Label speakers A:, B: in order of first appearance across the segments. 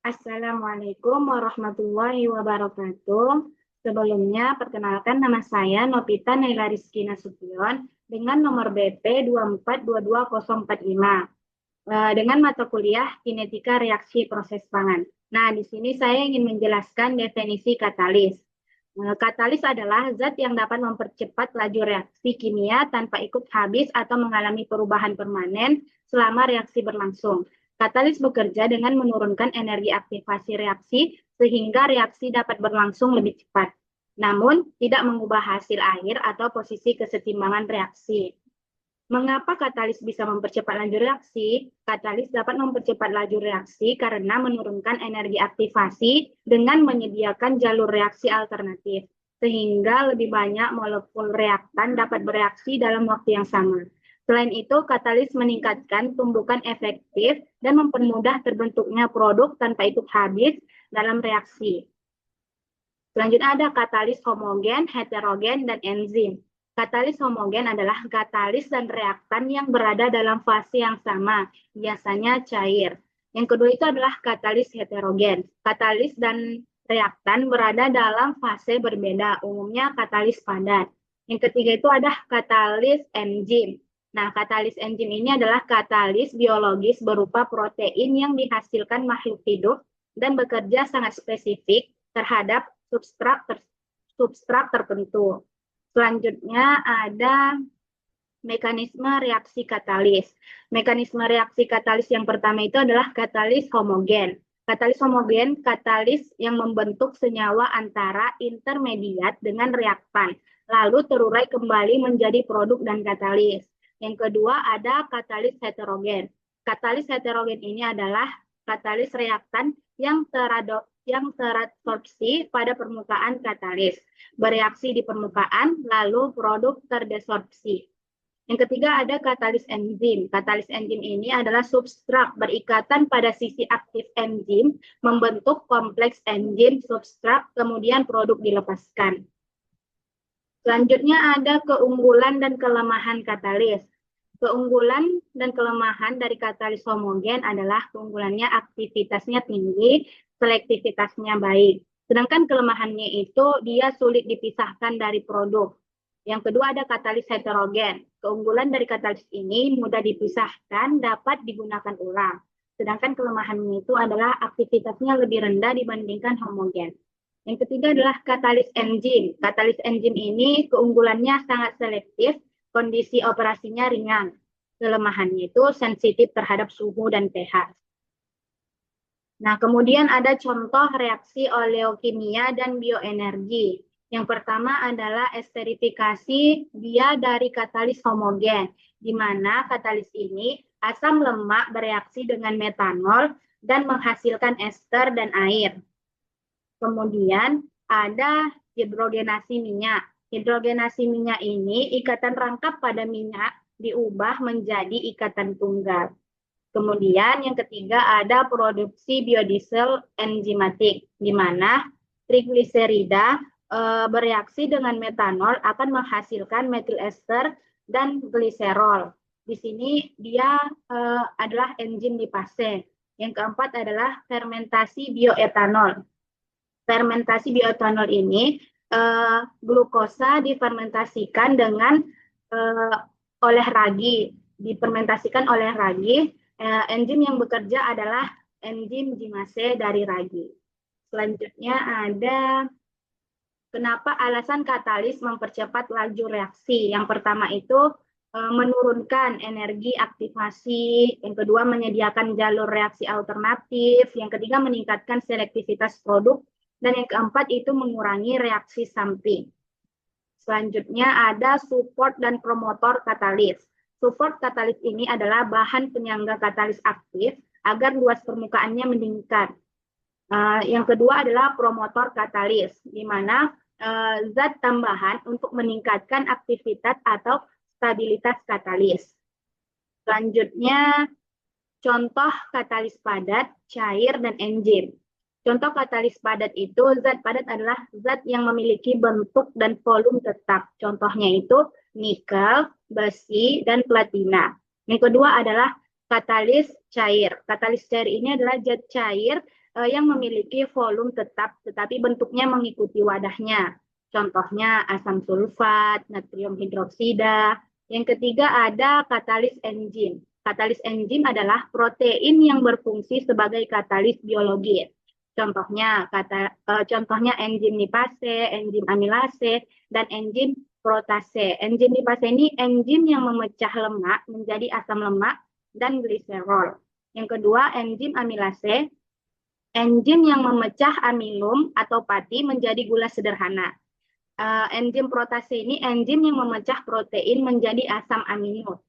A: Assalamualaikum warahmatullahi wabarakatuh. Sebelumnya, perkenalkan nama saya Novita Naila Rizky Nasution dengan nomor BP 2422045 dengan mata kuliah Kinetika Reaksi Proses Pangan. Nah, di sini saya ingin menjelaskan definisi katalis. Katalis adalah zat yang dapat mempercepat laju reaksi kimia tanpa ikut habis atau mengalami perubahan permanen selama reaksi berlangsung. Katalis bekerja dengan menurunkan energi aktivasi reaksi sehingga reaksi dapat berlangsung lebih cepat. Namun, tidak mengubah hasil akhir atau posisi kesetimbangan reaksi. Mengapa katalis bisa mempercepat laju reaksi? Katalis dapat mempercepat laju reaksi karena menurunkan energi aktivasi dengan menyediakan jalur reaksi alternatif, sehingga lebih banyak molekul reaktan dapat bereaksi dalam waktu yang sama. Selain itu, katalis meningkatkan tumbukan efektif dan mempermudah terbentuknya produk tanpa ikut habis dalam reaksi. Selanjutnya ada katalis homogen, heterogen, dan enzim. Katalis homogen adalah katalis dan reaktan yang berada dalam fase yang sama, biasanya cair. Yang kedua itu adalah katalis heterogen. Katalis dan reaktan berada dalam fase berbeda, umumnya katalis padat. Yang ketiga itu ada katalis enzim. Nah, katalis enzim ini adalah katalis biologis berupa protein yang dihasilkan makhluk hidup dan bekerja sangat spesifik terhadap substrat tertentu. Selanjutnya ada mekanisme reaksi katalis. Mekanisme reaksi katalis yang pertama itu adalah katalis homogen. Katalis homogen, katalis yang membentuk senyawa antara intermediat dengan reaktan, lalu terurai kembali menjadi produk dan katalis. Yang kedua ada katalis heterogen. Katalis heterogen ini adalah katalis reaktan yang terabsorpsi pada permukaan katalis, bereaksi di permukaan, lalu produk terdesorpsi. Yang ketiga ada katalis enzim. Katalis enzim ini adalah substrat berikatan pada sisi aktif enzim, membentuk kompleks enzim substrat, kemudian produk dilepaskan. Selanjutnya ada keunggulan dan kelemahan katalis. Keunggulan dan kelemahan dari katalis homogen adalah keunggulannya aktivitasnya tinggi, selektivitasnya baik. Sedangkan kelemahannya itu dia sulit dipisahkan dari produk. Yang kedua ada katalis heterogen. Keunggulan dari katalis ini mudah dipisahkan, dapat digunakan ulang. Sedangkan kelemahannya itu adalah aktivitasnya lebih rendah dibandingkan homogen. Yang ketiga adalah katalis enzim. Katalis enzim ini keunggulannya sangat selektif, kondisi operasinya ringan. Kelemahannya itu sensitif terhadap suhu dan pH. Nah, kemudian ada contoh reaksi oleokimia dan bioenergi. Yang pertama adalah esterifikasi dia dari katalis homogen, di mana katalis ini asam lemak bereaksi dengan metanol dan menghasilkan ester dan air. Kemudian ada hidrogenasi minyak. Hidrogenasi minyak ini ikatan rangkap pada minyak diubah menjadi ikatan tunggal. Kemudian yang ketiga ada produksi biodiesel enzimatik, di mana trigliserida bereaksi dengan metanol akan menghasilkan metil ester dan gliserol. Di sini dia adalah enzim lipase. Yang keempat adalah fermentasi bioetanol. Fermentasi bioetanol ini glukosa difermentasikan dengan oleh ragi, difermentasikan oleh ragi. Enzim yang bekerja adalah enzim jimase dari ragi. Selanjutnya ada kenapa alasan katalis mempercepat laju reaksi. Yang pertama itu menurunkan energi aktivasi, yang kedua menyediakan jalur reaksi alternatif, yang ketiga meningkatkan selektivitas produk, dan yang keempat itu mengurangi reaksi samping. Selanjutnya ada support dan promotor katalis. Support katalis ini adalah bahan penyangga katalis aktif agar luas permukaannya meningkat. Yang kedua adalah promotor katalis, di mana zat tambahan untuk meningkatkan aktivitas atau stabilitas katalis. Selanjutnya, contoh katalis padat, cair, dan enzim. Contoh katalis padat itu, zat padat adalah zat yang memiliki bentuk dan volume tetap. Contohnya itu nikel, besi, dan platina. Yang kedua adalah katalis cair. Katalis cair ini adalah zat cair yang memiliki volume tetap tetapi bentuknya mengikuti wadahnya. Contohnya asam sulfat, natrium hidroksida. Yang ketiga ada katalis enzim. Katalis enzim adalah protein yang berfungsi sebagai katalis biologis. Contohnya enzim lipase, enzim amilase, dan enzim protase. Enzim lipase ini enzim yang memecah lemak menjadi asam lemak dan gliserol. Yang kedua, enzim amilase, enzim yang memecah amilum atau pati menjadi gula sederhana. Enzim protase ini enzim yang memecah protein menjadi asam amino.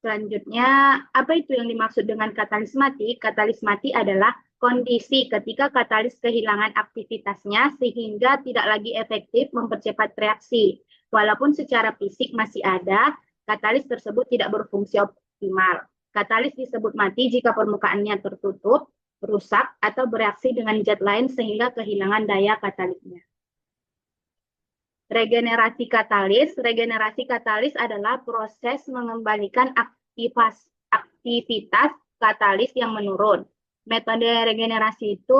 A: Selanjutnya, apa itu yang dimaksud dengan katalis mati? Katalis mati adalah kondisi ketika katalis kehilangan aktivitasnya sehingga tidak lagi efektif mempercepat reaksi. Walaupun secara fisik masih ada, katalis tersebut tidak berfungsi optimal. Katalis disebut mati jika permukaannya tertutup, rusak, atau bereaksi dengan zat lain sehingga kehilangan daya katalisnya. Regenerasi katalis adalah proses mengembalikan aktivitas katalis yang menurun. Metode regenerasi itu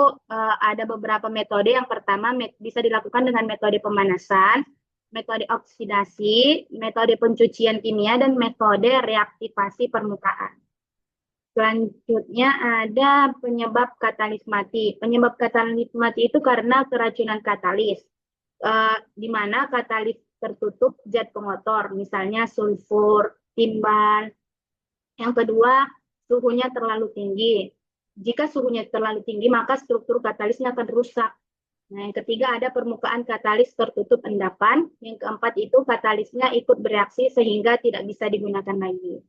A: ada beberapa metode. Yang pertama bisa dilakukan dengan metode pemanasan, metode oksidasi, metode pencucian kimia, dan metode reaktivasi permukaan. Selanjutnya ada penyebab katalis mati. Penyebab katalis mati itu karena keracunan katalis. Di mana katalis tertutup zat pengotor, misalnya sulfur, timbal. Yang kedua, suhunya terlalu tinggi. Jika suhunya terlalu tinggi, maka struktur katalisnya akan rusak. Nah, yang ketiga ada permukaan katalis tertutup endapan. Yang keempat itu katalisnya ikut bereaksi sehingga tidak bisa digunakan lagi.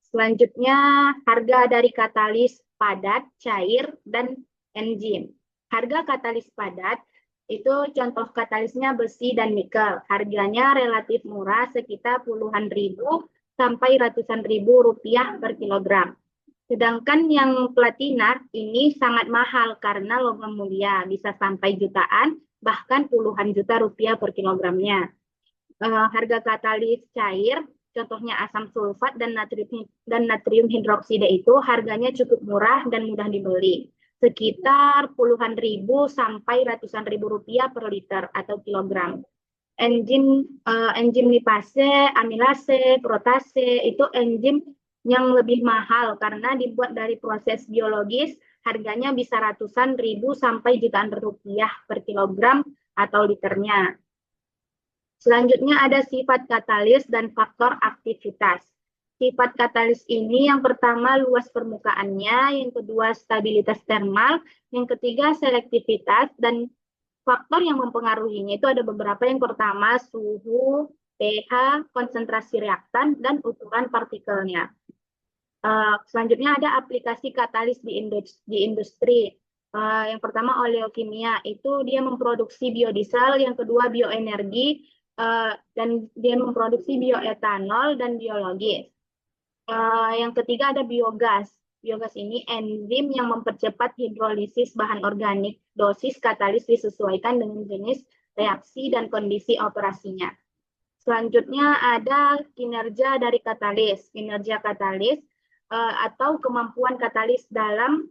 A: Selanjutnya, harga dari katalis padat, cair, dan enzim. Harga katalis padat itu contoh katalisnya besi dan nikel. Harganya relatif murah, sekitar puluhan ribu sampai ratusan ribu rupiah per kilogram. Sedangkan yang platina ini sangat mahal karena logam mulia, bisa sampai jutaan, bahkan puluhan juta rupiah per kilogramnya. Harga katalis cair, contohnya asam sulfat dan natrium hidroksida itu harganya cukup murah dan mudah dibeli. Sekitar puluhan ribu sampai ratusan ribu rupiah per liter atau kilogram. Enzim lipase, amilase, protase itu enzim yang lebih mahal karena dibuat dari proses biologis, harganya bisa ratusan ribu sampai jutaan rupiah per kilogram atau liternya. Selanjutnya ada sifat katalis dan faktor aktivitas. Sifat katalis ini yang pertama luas permukaannya, yang kedua stabilitas termal, yang ketiga selektivitas, dan faktor yang mempengaruhinya itu ada beberapa. Yang pertama suhu, pH, konsentrasi reaktan, dan ukuran partikelnya. Selanjutnya ada aplikasi katalis di industri. Yang pertama oleokimia, itu dia memproduksi biodiesel, yang kedua bioenergi, dan dia memproduksi bioetanol dan biologis. Yang ketiga ada biogas. Biogas ini enzim yang mempercepat hidrolisis bahan organik. Dosis katalis disesuaikan dengan jenis reaksi dan kondisi operasinya. Selanjutnya ada kinerja dari katalis. Kinerja katalis atau kemampuan katalis dalam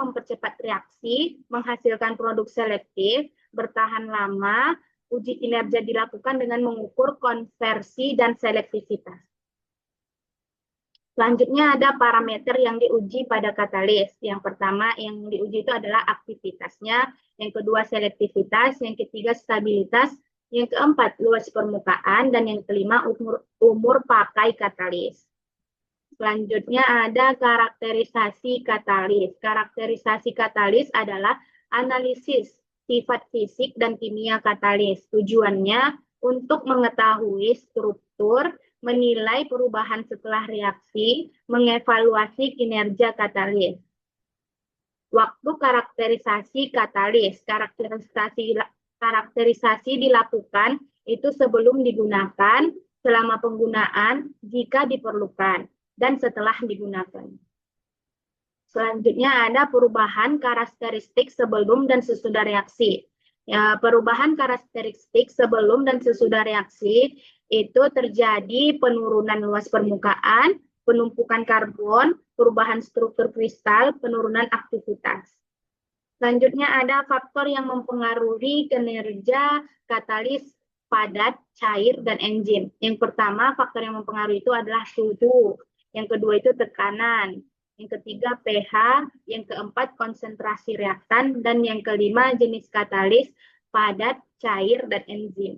A: mempercepat reaksi, menghasilkan produk selektif, bertahan lama. Uji kinerja dilakukan dengan mengukur konversi dan selektivitas. Selanjutnya ada parameter yang diuji pada katalis. Yang pertama yang diuji itu adalah aktivitasnya, yang kedua selektivitas, yang ketiga stabilitas, yang keempat luas permukaan, dan yang kelima umur pakai katalis. Selanjutnya ada karakterisasi katalis. Karakterisasi katalis adalah analisis sifat fisik dan kimia katalis. Tujuannya untuk mengetahui struktur, menilai perubahan setelah reaksi, mengevaluasi kinerja katalis. Waktu karakterisasi katalis. Karakterisasi dilakukan itu sebelum digunakan, selama penggunaan, jika diperlukan, dan setelah digunakan. Selanjutnya ada perubahan karakteristik sebelum dan sesudah reaksi. Ya, perubahan karakteristik sebelum dan sesudah reaksi itu terjadi penurunan luas permukaan, penumpukan karbon, perubahan struktur kristal, penurunan aktivitas. Selanjutnya ada faktor yang mempengaruhi kinerja katalis padat, cair, dan enzim. Yang pertama, faktor yang mempengaruhi itu adalah suhu. Yang kedua itu tekanan. Yang ketiga pH. Yang keempat konsentrasi reaktan. Dan yang kelima jenis katalis padat, cair, dan enzim.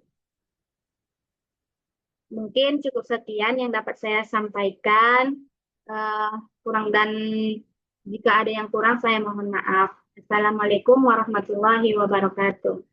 A: Mungkin cukup sekian yang dapat saya sampaikan. Kurang dan jika ada yang kurang saya mohon maaf. Assalamualaikum warahmatullahi wabarakatuh.